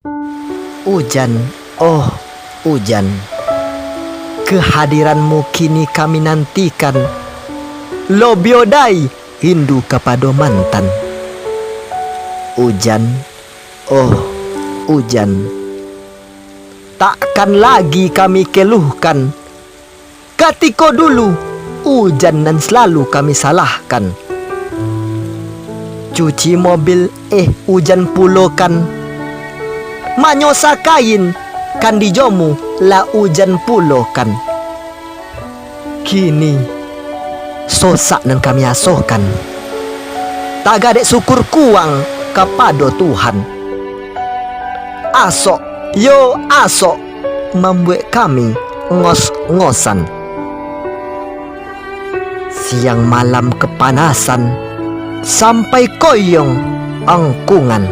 Hujan, oh hujan, kehadiranmu kini kami nantikan. Lobiodai rindu kepada mantan. Hujan, oh hujan, takkan lagi kami keluhkan. Ketika dulu hujan dan selalu kami salahkan. Cuci mobil hujan pulo kan. Manyosa kain kan di jomu la hujan pulo kan. Kini sosak nan kami asohkan. Tak gadek syukur kuang kepada Tuhan. Asok yo asok membuat kami ngos-ngosan. Siang malam kepanasan sampai koyong angkungan.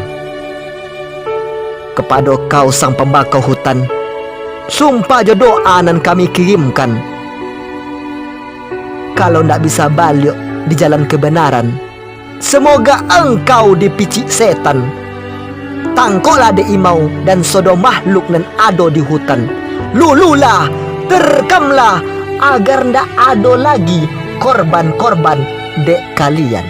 Kepada kau sang pembakau hutan, sumpah jo doa nan kami kirimkan. Kalau ndak bisa balik di jalan kebenaran, semoga engkau dipicik setan. Tangkolah de imau dan sodo makhluk nan ado di hutan. Lululah, terkamlah, agar ndak ado lagi korban-korban dek kalian.